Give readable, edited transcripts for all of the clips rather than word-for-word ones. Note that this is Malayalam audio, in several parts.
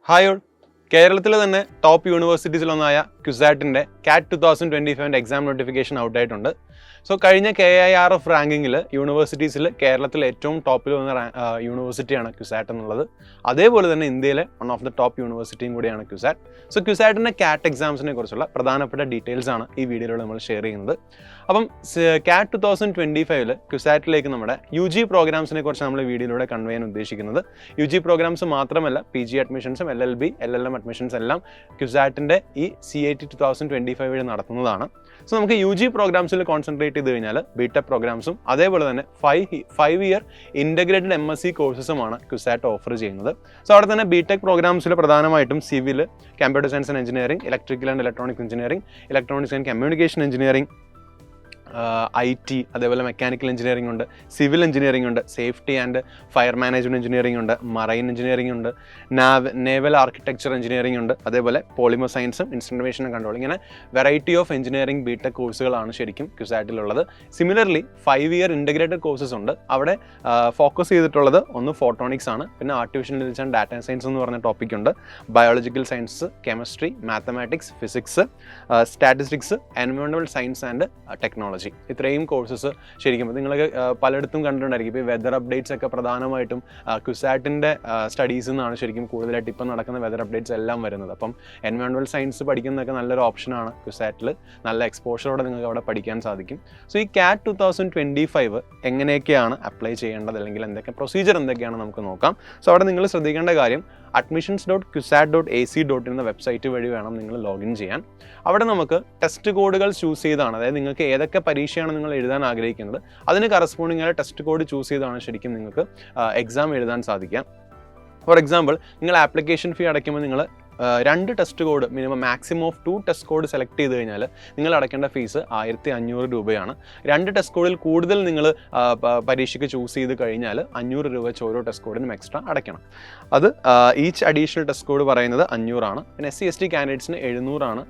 ഹായ് ഓൾ, കേരളത്തിലെ തന്നെ ടോപ്പ് യൂണിവേഴ്സിറ്റീസിലൊന്നായ ക്യുസാറ്റിൻ്റെ CAT 2025 എക്സാം നോട്ടിഫിക്കേഷൻ ഔട്ടായിട്ടുണ്ട്. സോ കഴിഞ്ഞ KIRF റാങ്കിങ്ങിൽ യൂണിവേഴ്സിറ്റീസിൽ കേരളത്തിൽ ഏറ്റവും ടോപ്പിൽ വന്ന യൂണിവേഴ്സിറ്റിയാണ് ക്യുസാറ്റ് എന്നുള്ളത്. അതേപോലെ തന്നെ ഇന്ത്യയിലെ വൺ ഓഫ് ദ ടോപ്പ് യൂണിവേഴ്സിറ്റിയും കൂടിയാണ് ക്യുസാറ്റ്. സോ ക്യുസാറ്റിൻ്റെ CAT എക്സാംസിനെ കുറിച്ചുള്ള പ്രധാനപ്പെട്ട ഡീറ്റെയിൽസ് ആണ് ഈ വീഡിയോയിലൂടെ നമ്മൾ ഷെയർ ചെയ്യുന്നത്. അപ്പം CAT 2025 ക്യുസാറ്റിലേക്ക് നമ്മുടെ UG പ്രോഗ്രാംസിനെ കുറിച്ച് നമ്മൾ ഈ വീഡിയോയിലൂടെ കൺവേ ചെയ്യാൻ ഉദ്ദേശിക്കുന്നത്. UG പ്രോഗ്രാംസ് മാത്രമല്ല, PG അഡ്മിഷൻസും LLB, LLM അഡ്മിഷൻസ് എല്ലാം ക്യുസാറ്റിൻ്റെ ഈ CAT 2025 വഴി നടത്തുന്നതാണ്. സോ നമുക്ക് UG പ്രോഗ്രാംസിൽ കോൺസെൻട്രേറ്റ് ചെയ്ത് കഴിഞ്ഞാൽ BTech പ്രോഗ്രാംസും അതേപോലെ തന്നെ 5 ഇയർ ഇൻ്റഗ്രേറ്റഡ് MSc കോഴ്സസുമാണ് ക്യുസാറ്റ് ഓഫർ ചെയ്യുന്നത്. സോ അവിടെ തന്നെ BTech പ്രോഗ്രാംസിൽ പ്രധാനമായിട്ടും civil, computer science and engineering, electrical and electronics engineering, electronics and communication engineering, IT, അതേപോലെ മെക്കാനിക്കൽ എഞ്ചിനീയറിംഗ് ഉണ്ട്, സിവിൽ എഞ്ചിനീയറിംഗ് ഉണ്ട്, safety and fire management engineering ഉണ്ട്, മറൈൻ എഞ്ചിനീയറിംഗ് ഉണ്ട്, നേവൽ ആർക്കിടെക്ചർ എഞ്ചിനീയറിംഗ് ഉണ്ട്, അതേപോലെ പോളിമർ സയൻസും ഇൻസ്ട്രുമെൻറ്റേഷൻ കൺട്രോൾ. ഇങ്ങനെ വെറൈറ്റി ഓഫ് എഞ്ചിനീയറിംഗ് BTech കോഴ്സുകളാണ് ശരിക്കും ക്യുസാറ്റിലുള്ളത്. സിമിലർലി 5 ഇയർ ഇൻ്റഗ്രേറ്റഡ് കോഴ്സസ് ഉണ്ട്. അവിടെ ഫോക്കസ് ചെയ്തിട്ടുള്ളത് ഒന്ന് ഫോട്ടോണിക്സ് ആണ്, പിന്നെ artificial intelligence and data science എന്ന് പറഞ്ഞ ടോപ്പിക് ഉണ്ട്, biological science, chemistry, mathematics, physics, statistics, environmental science and technology. ഇത്രയും കോഴ്സസ് ശരിക്കും നിങ്ങൾക്ക് പലയിടത്തും കണ്ടിട്ടുണ്ടായിരിക്കും. ഇപ്പോൾ വെതർ അപ്ഡേറ്റ്സ് ഒക്കെ പ്രധാനമായിട്ടും ക്യുസാറ്റിൻ്റെ സ്റ്റഡീസിൽ നിന്നാണ് ശരിക്കും കൂടുതലായിട്ട് ഇപ്പം നടക്കുന്ന വെതർ അപ്ഡേറ്റ്സ് എല്ലാം വരുന്നത്. അപ്പം എൻവയോൺമെൻറ്റൽ സയൻസ് പഠിക്കുന്നതൊക്കെ നല്ലൊരു ഓപ്ഷനാണ് ക്യുസാറ്റിൽ. നല്ല എക്സ്പോഷറോടെ നിങ്ങൾക്ക് അവിടെ പഠിക്കാൻ സാധിക്കും. സോ ഈ CAT 2025 എങ്ങനെയൊക്കെയാണ് അപ്ലൈ ചെയ്യേണ്ടത്, അല്ലെങ്കിൽ എന്തൊക്കെ പ്രൊസീജിയർ എന്തൊക്കെയാണ് നമുക്ക് നോക്കാം. സോ അവിടെ നിങ്ങൾ ശ്രദ്ധിക്കേണ്ട കാര്യം, admissions.cusat.ac.in എന്ന വെബ്സൈറ്റ് വഴി വേണം നിങ്ങൾ ലോഗിൻ ചെയ്യാൻ. അവിടെ നമുക്ക് ടെസ്റ്റ് കോഡുകൾ ചൂസ് ചെയ്താണ്, അതായത് നിങ്ങൾക്ക് ഏതൊക്കെ പരീക്ഷയാണ് നിങ്ങൾ എഴുതാൻ ആഗ്രഹിക്കുന്നത് അതിന് കറസ്പോണ്ടിങ് ആയ ടെസ്റ്റ് കോഡ് ചൂസ് ചെയ്താണ് ശരിക്കും നിങ്ങൾക്ക് എക്സാം എഴുതാൻ സാധിക്കാം. ഫോർ എക്സാമ്പിൾ, നിങ്ങൾ ആപ്ലിക്കേഷൻ ഫീ അടയ്ക്കുമ്പോൾ നിങ്ങൾ 2 test code, minimum maximum of 2 test code select ചെയ്ത് കഴിഞ്ഞാൽ നിങ്ങൾ അടയ്ക്കേണ്ട ഫീസ് 1500 രൂപയാണ്. 2 ടെസ്റ്റ് കോഡിൽ കൂടുതൽ നിങ്ങൾ പരീക്ഷയ്ക്ക് ചൂസ് ചെയ്ത് കഴിഞ്ഞാൽ 500 രൂപ വെച്ച് ഓരോ ടെസ്റ്റ് കോഡിനും എക്സ്ട്രാ അടയ്ക്കണം. അത് ഈച്ച് അഡീഷണൽ ടെസ്റ്റ് കോഡ് പറയുന്നത് 500 ആണ്. പിന്നെ SC ST കാൻഡിഡേറ്റ്സിന് 700 ആണ്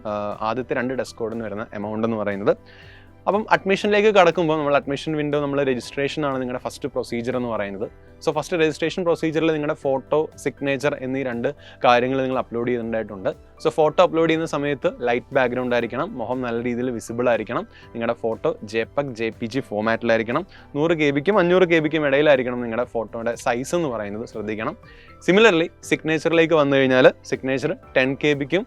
ആദ്യത്തെ 2 ടെസ്റ്റ് കോഡിന് വരുന്ന എമൗണ്ട് എന്ന് പറയുന്നത്. അപ്പം അഡ്മിഷനിലേക്ക് കടക്കുമ്പോൾ നമ്മൾ അഡ്മിഷൻ വിൻഡോ, നമ്മൾ രജിസ്ട്രേഷനാണ് നിങ്ങളുടെ ഫസ്റ്റ് പ്രൊസീജിയർ എന്ന് പറയുന്നത്. സോ ഫസ്റ്റ് രജിസ്ട്രേഷൻ പ്രൊസീജിയറിൽ നിങ്ങളുടെ ഫോട്ടോ, സിഗ്നേച്ചർ എന്നീ 2 കാര്യങ്ങൾ നിങ്ങൾ അപ്ലോഡ് ചെയ്തിട്ടുണ്ടായിട്ടുണ്ട്. സോ ഫോട്ടോ അപ്ലോഡ് ചെയ്യുന്ന സമയത്ത് ലൈറ്റ് ബാക്ക്ഗ്രൗണ്ട് ആയിരിക്കണം, മുഖം നല്ല രീതിയിൽ വിസിബിൾ ആയിരിക്കണം, നിങ്ങളുടെ ഫോട്ടോ JPEG JPG ഫോമാറ്റിലായിരിക്കണം, 100 KB-ക്കും 500 KB-ക്കും ഇടയിലായിരിക്കണം നിങ്ങളുടെ ഫോട്ടോയുടെ സൈസ് എന്ന് പറയുന്നത് ശ്രദ്ധിക്കണം. സിമിലർലി സിഗ്നേച്ചറിലേക്ക് വന്നു കഴിഞ്ഞാൽ സിഗ്നേച്ചർ 10 KB-ക്കും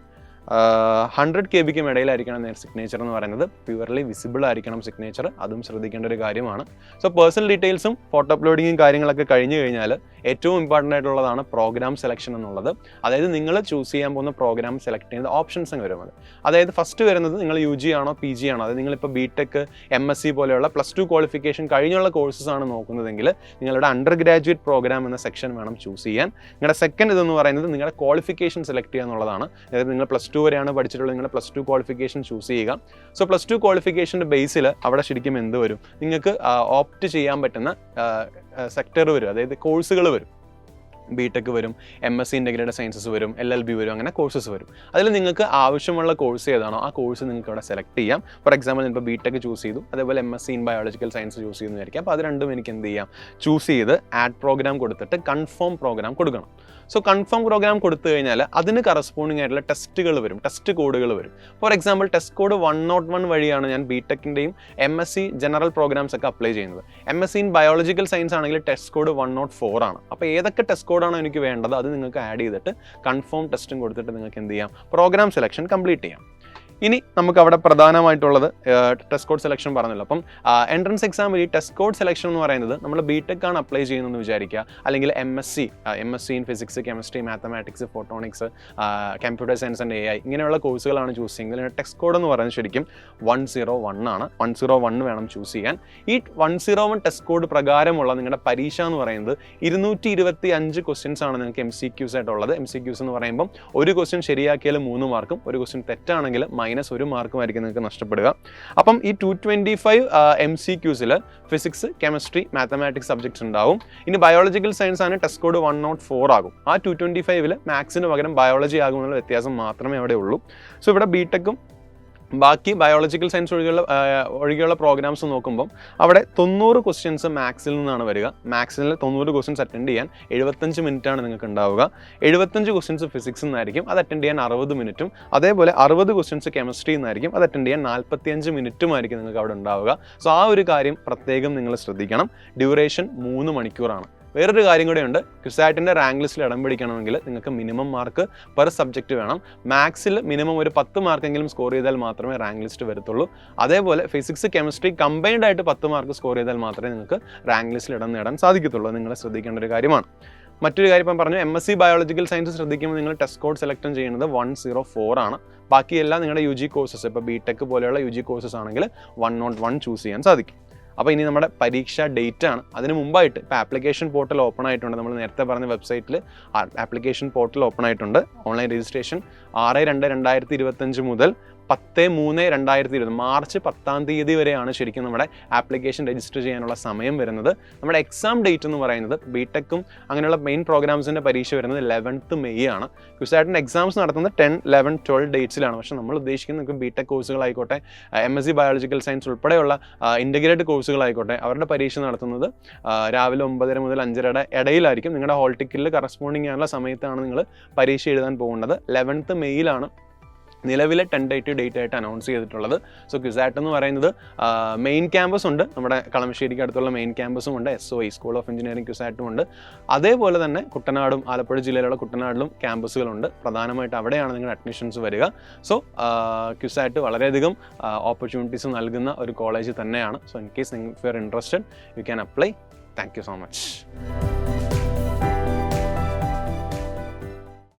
100 KB-ക്കും ഇടയിലായിരിക്കണം സിഗ്നേച്ചർ എന്ന് പറയുന്നത്. പ്യുവർലി വിസിബിൾ ആയിരിക്കണം സിഗ്നേച്ചർ, അതും ശ്രദ്ധിക്കേണ്ട ഒരു കാര്യമാണ്. സോ പേഴ്സണൽ ഡീറ്റെയിൽസും ഫോട്ടോ അപ്ലോഡിങ്ങും കാര്യങ്ങളൊക്കെ കഴിഞ്ഞ് കഴിഞ്ഞാൽ ഏറ്റവും ഇമ്പോർട്ടൻ്റ് ആയിട്ടുള്ളതാണ് പ്രോഗ്രാം സെലക്ഷൻ എന്നുള്ളത്. അതായത് നിങ്ങൾ ചൂസ് ചെയ്യാൻ പോകുന്ന പ്രോഗ്രാം സെലക്ട് ചെയ്യുന്നത് ഓപ്ഷൻസ് അങ്ങ് വരുന്നത്. അതായത് ഫസ്റ്റ് വരുന്നത് നിങ്ങൾ UG ആണോ PG ആണോ, അതായത് നിങ്ങളിപ്പോൾ BTech MSc പോലെയുള്ള +2 ക്വാളിഫിക്കേഷൻ കഴിഞ്ഞുള്ള കോഴ്സസ് ആണ് നോക്കുന്നതെങ്കിൽ നിങ്ങളുടെ അണ്ടർ ഗ്രാജുവേറ്റ് പ്രോഗ്രാം എന്ന സെക്ഷൻ വേണം ചൂസ് ചെയ്യാൻ. നിങ്ങളുടെ സെക്കൻഡ് ഇതെന്ന് പറയുന്നത് നിങ്ങളുടെ ക്വാളിഫിക്കേഷൻ സെലക്ട് ചെയ്യുക എന്നുള്ളതാണ്. അതായത് നിങ്ങൾ +2 വരെയാണ് പഠിച്ചിട്ടുള്ളത്, നിങ്ങൾ +2 ക്വാളിഫിക്കേഷൻ ചൂസ് ചെയ്യുക. സോ +2 ക്വാളിഫിക്കേഷൻ്റെ ബേസിൽ അവിടെ ശരിക്കും എന്ത് വരും, നിങ്ങൾക്ക് ഓപ്റ്റ് ചെയ്യാൻ പറ്റുന്ന സെക്ടർ വരും, അതായത് കോഴ്സുകൾ വരും. BTech വരും, MSc ഇൻ്റഗ്രേറ്റഡ് സയൻസസ് വരും, LLB വരും, അങ്ങനെ കോഴ്സസ് വരും. അതിൽ നിങ്ങൾക്ക് ആവശ്യമുള്ള കോഴ്സ് ഏതാണോ ആ കോഴ്സ് നിങ്ങൾക്ക് അവിടെ സെലക്ട് ചെയ്യാം. ഫോർ എക്സാമ്പിൾ, ഇപ്പോൾ BTech ചൂസ് ചെയ്തു, അതേപോലെ MSc in biological science choose ചെയ്യുന്നു വിചാരിക്കാം. അപ്പോൾ അത് രണ്ടും എനിക്ക് എന്ത് ചെയ്യാം, ചൂസ് ചെയ്ത് ആഡ് പ്രോഗ്രാം കൊടുത്തിട്ട് കൺഫേം പ്രോഗ്രാം കൊടുക്കണം. സോ കൺഫേം പ്രോഗ്രാം കൊടുത്തു കഴിഞ്ഞാൽ അതിന് കറസ്പോണ്ടിങ് ആയിട്ടുള്ള ടെസ്റ്റുകൾ വരും, ടെസ്റ്റ് കോഡുകൾ വരും. ഫോർ എക്സാമ്പിൾ, ടെസ്റ്റ് കോഡ് 101 വഴിയാണ് ഞാൻ BTechൻ്റെയും MSc ജനറൽ പ്രോഗ്രാംസ് ഒക്കെ അപ്ലൈ ചെയ്യുന്നത്. MSc ഇൻ ബയോളജിക്കൽ സയൻസ് ആണെങ്കിൽ ടെസ്റ്റ് കോഡ് 104 ആണ്. അപ്പോൾ ഏതൊക്കെ ടെസ്റ്റ് കോഡാണോ എനിക്ക് വേണ്ടത് അത് നിങ്ങൾക്ക് ആഡ് ചെയ്തിട്ട് കൺഫേം ടെസ്റ്റും കൊടുത്തിട്ട് നിങ്ങൾക്ക് എന്ത് ചെയ്യാം, പ്രോഗ്രാം സെലക്ഷൻ കംപ്ലീറ്റ് ചെയ്യാം. ഇനി നമുക്ക് അവിടെ പ്രധാനമായിട്ടുള്ളത് ടെസ്റ്റ് കോഡ് സെലക്ഷൻ പറഞ്ഞല്ലോ. അപ്പം എൻട്രൻസ് എക്സാമിൽ ഈ ടെസ്റ്റ് കോഡ് സെലക്ഷൻ എന്ന് പറയുന്നത് നമ്മൾ BTech ആണ് അപ്ലൈ ചെയ്യുന്നതെന്ന് വിചാരിക്കുക, അല്ലെങ്കിൽ MSc in physics, chemistry, mathematics, photonics, computer science and AI ഇങ്ങനെയുള്ള കോഴ്സുകളാണ് ചൂസ് ചെയ്യുന്നത്. ടെസ്റ്റ് കോഡ് എന്ന് പറയുന്നത് ശരിക്കും 101 ആണ്. 101 വേണം ചൂസ് ചെയ്യാൻ. ഈ 101 ടെസ്റ്റ് കോഡ് പ്രകാരമുള്ള നിങ്ങളുടെ പരീക്ഷ എന്ന് പറയുന്നത് 225 ക്വസ്റ്റ്യൻസ് ആണ് നിങ്ങൾക്ക് MCQs ആയിട്ടുള്ളത്. MCQs എന്ന് പറയുമ്പം ഒരു ക്വസ്റ്റ്യൻ ശരിയാക്കിയാൽ 3 മാർക്കും, ഒരു ക്വസ്റ്റ്യൻ തെറ്റാണെങ്കിൽ -1 മാർക്കുമായിരിക്കും നിങ്ങൾക്ക് നഷ്ടപ്പെടുക. അപ്പം ഈ 225 MCQs physics, chemistry, mathematics subjects ഉണ്ടാവും. ഇനി ബയോളജിക്കൽ സയൻസ് ആണ്, ടെസ്റ്റ് കോഡ് 104 ആകും. ആ 225 മാത്സിന് പകരം ബയോളജി ആകുമെന്നുള്ള വ്യത്യാസം മാത്രമേ അവിടെ ഉള്ളൂ. സോ ഇവിടെ BTechഉം ബാക്കി ബയോളജിക്കൽ സയൻസ് ഒഴികെയുള്ള പ്രോഗ്രാംസ് നോക്കുമ്പോൾ അവിടെ 90 ക്വസ്റ്റ്യൻസ് മാത്സിൽ നിന്നാണ് വരിക. മാത്സിൽ 90 ക്വസ്റ്റ്യൻസ് അറ്റൻഡ് ചെയ്യാൻ 75 മിനിറ്റാണ് നിങ്ങൾക്ക് ഉണ്ടാവുക. 75 ക്വസ്റ്റ്യൻസ് ഫിസിക്സ് നിന്നായിരിക്കും, അത് അറ്റൻഡ് ചെയ്യാൻ 60 മിനിറ്റും. അതേപോലെ 60 ക്വസ്റ്റ്യൻസ് കെമിസ്ട്രി നിന്നായിരിക്കും, അത് അറ്റൻഡ് ചെയ്യാൻ 45 മിനിറ്റുമായിരിക്കും നിങ്ങൾക്ക് അവിടെ ഉണ്ടാവുക. സോ ആ ഒരു കാര്യം പ്രത്യേകം നിങ്ങൾ ശ്രദ്ധിക്കണം. ഡ്യൂറേഷൻ 3 മണിക്കൂറാണ്. വേറൊരു കാര്യം കൂടെ ഉണ്ട്, ക്യുസാറ്റിൻ്റെ റാങ്ക് ലിസ്റ്റിൽ ഇടം പിടിക്കണമെങ്കിൽ നിങ്ങൾക്ക് മിനിമം മാർക്ക് പെർ സബ്ജക്റ്റ് വേണം. മാത്സിൽ മിനിമം ഒരു 10 മാർക്കെങ്കിലും സ്കോർ ചെയ്താൽ മാത്രമേ റാങ്ക് ലിസ്റ്റ് വരത്തുള്ളൂ. അതേപോലെ ഫിസിക്സ് കെമിസ്ട്രി കമ്പൈൻഡ് ആയിട്ട് 10 മാർക്ക് സ്കോർ ചെയ്താൽ മാത്രമേ നിങ്ങൾക്ക് റാങ്ക് ലിസ്റ്റിൽ ഇടം നേടാൻ സാധിക്കത്തുള്ളൂ. നിങ്ങൾ ശ്രദ്ധിക്കേണ്ട ഒരു കാര്യമാണ്. മറ്റൊരു കാര്യം ഇപ്പം പറഞ്ഞു, MSc ബയോളജിക്കൽ സയൻസ് ശ്രദ്ധിക്കുമ്പോൾ നിങ്ങൾ ടെസ്റ്റ് കോഡ് സെലക്ട് ചെയ്യുന്നത് 104 ആണ്. ബാക്കിയെല്ലാം നിങ്ങളുടെ UG കോഴ്സസ്, ഇപ്പോൾ BTech പോലെയുള്ള UG കോഴ്സസ് ആണെങ്കിൽ 101 ചൂസ് ചെയ്യാൻ സാധിക്കും. അപ്പോൾ ഇനി നമ്മുടെ പരീക്ഷ ഡേറ്റ് ആണ്. അതിന് മുമ്പായിട്ട് ഇപ്പോൾ ആപ്ലിക്കേഷൻ പോർട്ടൽ ഓപ്പൺ ആയിട്ടുണ്ട്. നമ്മൾ നേരത്തെ പറഞ്ഞ വെബ്സൈറ്റിൽ ആപ്ലിക്കേഷൻ പോർട്ടൽ ഓപ്പൺ ആയിട്ടുണ്ട്. ഓൺലൈൻ രജിസ്ട്രേഷൻ 6/2/2025 മുതൽ 10/3/2020 മാർച്ച് 10-ാം തീയതി വരെയാണ് ശരിക്കും നമ്മുടെ ആപ്ലിക്കേഷൻ രജിസ്റ്റർ ചെയ്യാനുള്ള സമയം വരുന്നത്. നമ്മുടെ എക്സാം ഡേറ്റ് എന്ന് പറയുന്നത് BTechഉം അങ്ങനെയുള്ള മെയിൻ പ്രോഗ്രാംസിൻ്റെ പരീക്ഷ വരുന്നത് 11th മെയ് ആണ്. ക്യുസാറ്റിൻ്റെ എക്സാംസ് നടത്തുന്നത് 10, 11, 12 ഡേറ്റ്സിലാണ്. പക്ഷേ നമ്മൾ ഉദ്ദേശിക്കുന്നത് നിങ്ങൾക്ക് BTech കോഴ്സുകളായിക്കോട്ടെ, MSc ബയോളജിക്കൽ സയൻസ് ഉൾപ്പെടെയുള്ള ഇൻ്റഗ്രേറ്റഡ് കോഴ്സുകളായിക്കോട്ടെ, അവരുടെ പരീക്ഷ നടത്തുന്നത് രാവിലെ 9:30 മുതൽ 5:30 ഇടയിലായിരിക്കും. നിങ്ങളുടെ ഹോൾ ടിക്കറ്റിൽ കറസ്പോണ്ടിങ് ആയുള്ള സമയത്താണ് നിങ്ങൾ പരീക്ഷ എഴുതാൻ പോകുന്നത്. 11th മെയ്യിലാണ് നിലവിലെ ടെൻറ്റേറ്റീവ് ഡേറ്റ് ആയിട്ട് അനൗൺസ് ചെയ്തിട്ടുള്ളത്. സോ ക്യുസാറ്റ് എന്ന് പറയുന്നത് മെയിൻ ക്യാമ്പസ് ഉണ്ട്, നമ്മുടെ കളമശ്ശേരിക്ക് അടുത്തുള്ള മെയിൻ ക്യാമ്പസും ഉണ്ട്, SOE സ്കൂൾ ഓഫ് എഞ്ചിനീയറിംഗ് ക്യുസാറ്റും ഉണ്ട്. അതേപോലെ തന്നെ കുട്ടനാടും ആലപ്പുഴ ജില്ലയിലുള്ള കുട്ടനാടിലും ക്യാമ്പസുകളുണ്ട്. പ്രധാനമായിട്ട് അവിടെയാണ് നിങ്ങളുടെ അഡ്മിഷൻസ് വരിക. സോ ക്യുസാറ്റ് വളരെയധികം ഓപ്പർച്യൂണിറ്റീസ് നൽകുന്ന ഒരു കോളേജ് തന്നെയാണ്. So in case you are interested, you can apply. Thank you so much.